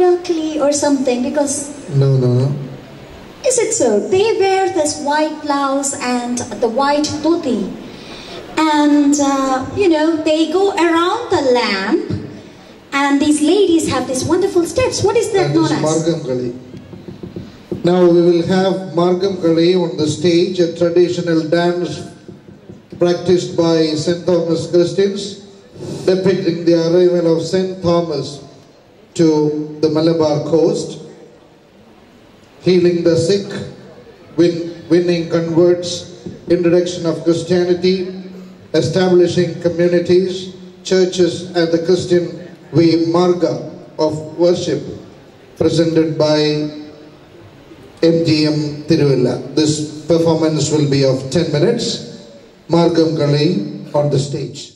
hierarchy or something? Because no. Is it so? They wear this white blouse and the white dhoti, and they go around the lamp, and these ladies have these wonderful steps. What is that known as? Margam Kali. Now we will have Margam Kali on the stage, a traditional dance practiced by St. Thomas Christians, depicting the arrival of St. Thomas to the Malabar coast, healing the sick, winning converts, introduction of Christianity, establishing communities, churches, and the Christian way Marga of worship presented by MGM Tiruvalla. This performance will be of 10 minutes. Margam Kali on the stage.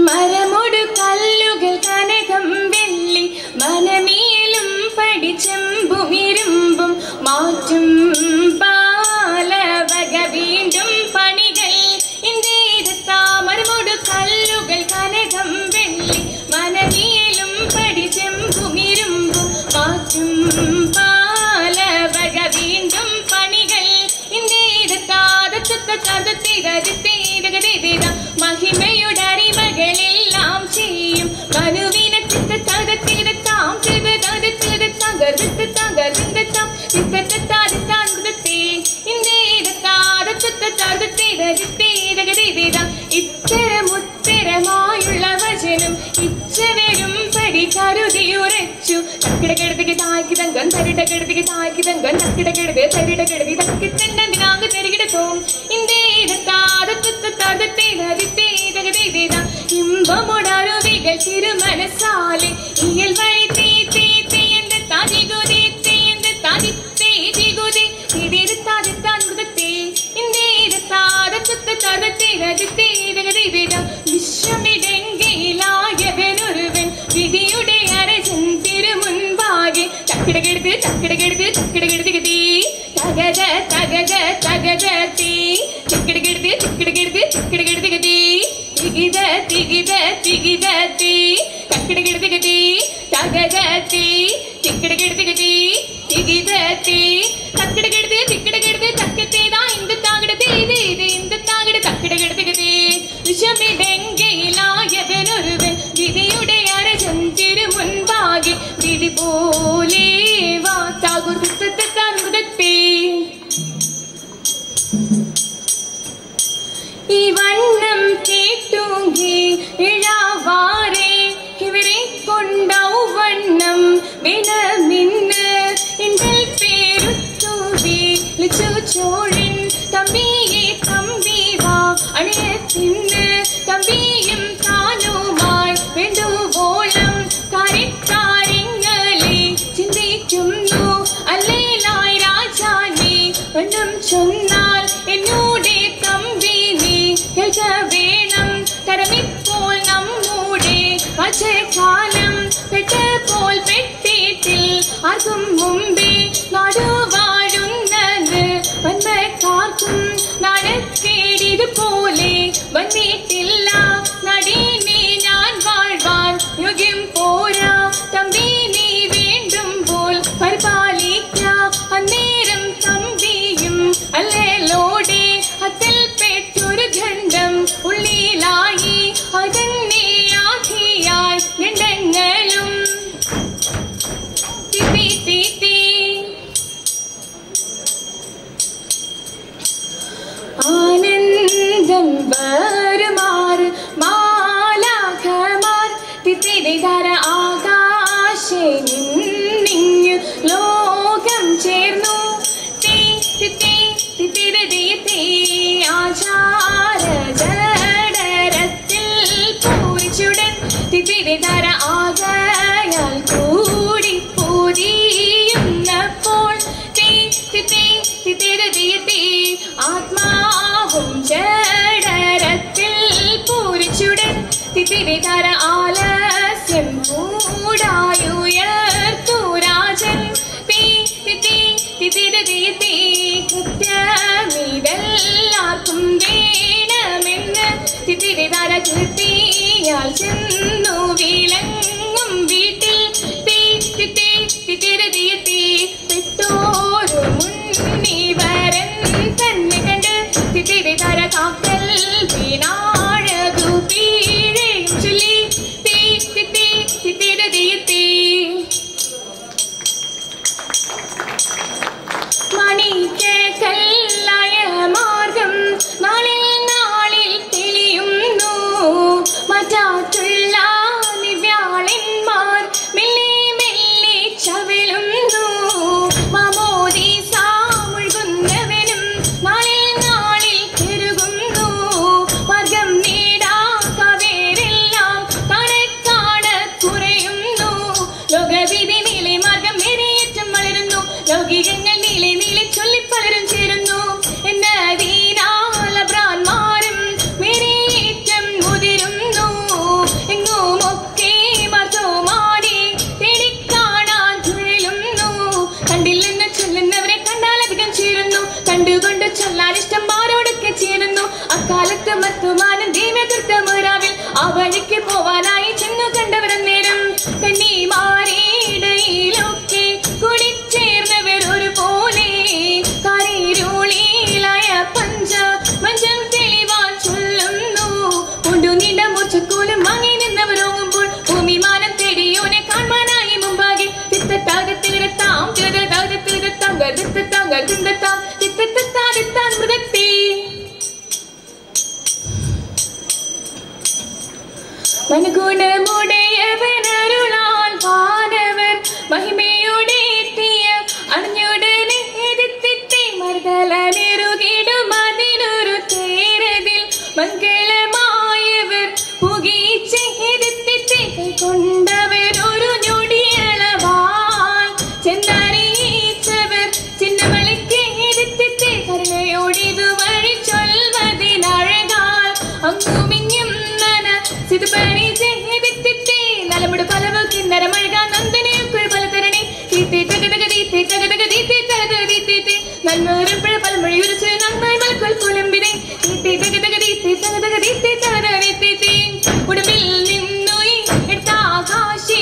മരമൊടു കല്ലുകൾ കനകം വെള്ളി മനമേലും പഠിച്ചെമ്പുമിരുമ്പും മാറ്റും പാലവക വീണ്ടും പണികൾ ഇന്ത്യത്താ മരമൊടു കല്ലുകൾ കനകം മഹിമയുടെ അടിമകളെല്ലാം ചെയ്യും മനുവിനെ ഇത്തരമുത്തരമായുള്ള വചനം ഇച്ചവരും പടി കരുതിയുറച്ചു തക്കിടക്കെടുത്തേക്ക് താക്കി തങ്കം തരിടക്കെടുത്തേക്ക് താക്കി തങ്കം തക്കിടക്കെടുത്ത് തരിടക്കെടുത്തി തക്കി തണ്ടതിനാകെ തരികിടത്തും ഇമ്പമുടരുവികൾ തിരുമനസാലെ ഇയൽ വഴി തീ തീ തീയന്റെ തതികുതി തീയന്റെ തതി തീതികുതി ഇതിരുത്താതിത്താൻ മൃഗത്തെ വിശ്വമിടെങ്കിലായവനൊരുവൻ വിധിയുടെ അരജൻ തിരുമുൻപാകെ തക്കിടകെടുത്ത് തക്കിടകെടുത്ത് തക്കിടകെടുത്തി തകത തകത തകതീ തിക്കിടകെടുത്ത് തിക്കിടകെടുത്ത് തിക്കിടകെടുത്തി തികിത തികിത തികിതീ തക്കിടകെടുത്തി തകതീ തിക്കിടകെടുത്തി തികിതീ തക്കിടകെടുത്ത് തിക്കിടകെടുത്ത് തക്കത്തേതാ ഇന്ദത്താകിടത്തെ ഇന്ദത്താകിട തക്കിടകെടുത്തി വിഷമിടെങ്കിലായവനൊരുവൻ വിധിയുടെ അരജൻ തിരുമുൻപാകെ വിധി പോലെ വാത്താകുർത്താൻ മൃഗത്തെ ഈ വണ്ണം കേട്ടുങ്കി ഇഴാവാരെ ഇവരെ കൊണ്ടൗവണ്ണം വിനമിന്ന് എന്തൽ പേരുത്തൂവി ലിച്ചുചോഴിൻ തമ്പിയെ തമ്പിവാ അണിയത്തിന്ന് തമ്പിയും താനുമായി വേണ്ടുവോളം കാര്യങ്ങളെ ചിന്തിക്കുന്നു അല്ലേലായി രാജാനി വണ്ണം ചൊന്നാൽ എന്നോടെ തമ്പി നീ കേൾക്ക വേണം തരമിപ്പോൾ നമ്മുടെ അജകാലം പെട്ടപ്പോൾ പെട്ടിട്ടിൽ ആർക്കും മുമ്പേ നാടുവാഴുന്നത് വന്മക്കാർക്കും നാടക്കേടിതുപോലെ വന്നിട്ടില്ല നടീനെ ഞാൻ വാഴ്വാൻ യോഗ്യം പോരാ തമ്പി നീ വേണ്ടുമ്പോൾ പരിപാലിക്കാം അന്നേരം തമ്പിയും അല്ലേലോടെ അതിൽ പെട്ടൊരു ഖണ്ഡം ഉള്ളിലായി അതന്നെ ആധിയായി ഗണ്ഡങ്ങളും ആനന്ദം വരുമാറ് മാലാഖമാർ തിത്തിരിതര ആകാശേ നിന്നിങ്ങു ലോകം ചേർന്നു തീ തിത്തി തിത്തിരതീ ആചാര ജഡരത്തിൽ പൂരിച്ചുടൻ തിത്തിരിതര ആകയാൽ കൂടി പൂരിയുന്നപ്പോൾ തീ തിത്തി തിത്തിരതീ ആത്മാവും ജഡരത്തിൽ പൂരിച്ചുടൻ തിത്തിരിതര ആലസ്യം കൂടായുയർത്തു രാജൻ തീ തിത്തി തിത്തിരതീ കൃത്യമിതെല്ലാവർക്കും വേണമെന്ന് തിത്തിരിതര കീർത്തിയാൽ ചെന്നു വിലങ്ങും വീട്ടിൽ തീ തിത്തി തിത്തിരതീ പെട്ടോരു മുന്നിവരൻ തന്നെ കണ്ട് തിത്തിരിതര കാക്കൽ വീണാഴകു പീഴയും ചൊല്ലി തീ കൊണ്ടവരൊരു ഞൊടിയളവാൽ ചെന്നറിയിച്ചവർ ചിന്നമലയ്ക്ക് എതിർത്തിട്ട് കരുണയോടിതു വഴി ചൊൽവതിനഴകാൽ അങ്ങുമിഞ്ഞും നന സിതുപണി ചെയ്തിട്ട് നലമുട് പലവ് കിന്നരമഴക നന്ദനയൊക്കെ പലതരണി തീത്തി തകതക തീത്തി തകതക തീത്തി തകതക തീത്തി നന്മരും പിഴ പലമൊഴി ഉരച്ച് നന്നായി മലക്കുൾ കുളമ്പിനെ തീത്തി തകതക തീത്തി തകതക തീത്തി തകതക തീത്തി ഉടമ്പിൽ നിന്നുയി എടുത്താകാശേ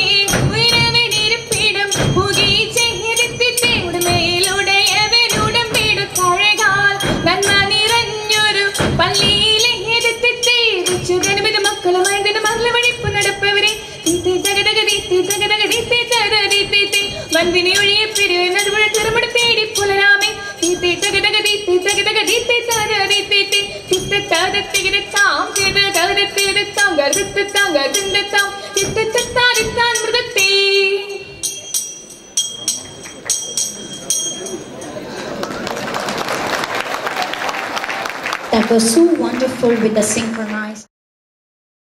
ഉയരവിടിരുപ്പിടും പുകി ചെയ്തിട്ട് ഉടമയിലുടയവരുടമ്പിടുത്തഴകാൽ നന്മ നിറഞ്ഞൊരു പള്ളിയിലെ എതിർത്തിട്ട് വിച്ചുഗണപിത മക്കളുമായി മകള വഴിപ്പ് നടപ്പവരെ തീത്തി തകതക തീത്തി തകതക തീത്തി തകതക തീത്തി വന്തിനെ ഒഴിയെ പിരിവെന്നതുപോലെ ചെറുമുട പേടി പുലരാമേ തീത്തി തകതക തീത്തി തകതക തീത്തി തകതക തീത്തി തിത്ത തകതത്തികിടത്താം ചെയ്ത് തകതത്തികിടത്താം ഗർഭത്താം ഗർഭത്താം തിത്തത്താൻ മൃഗത്തെ. That was so wonderful with the synchronized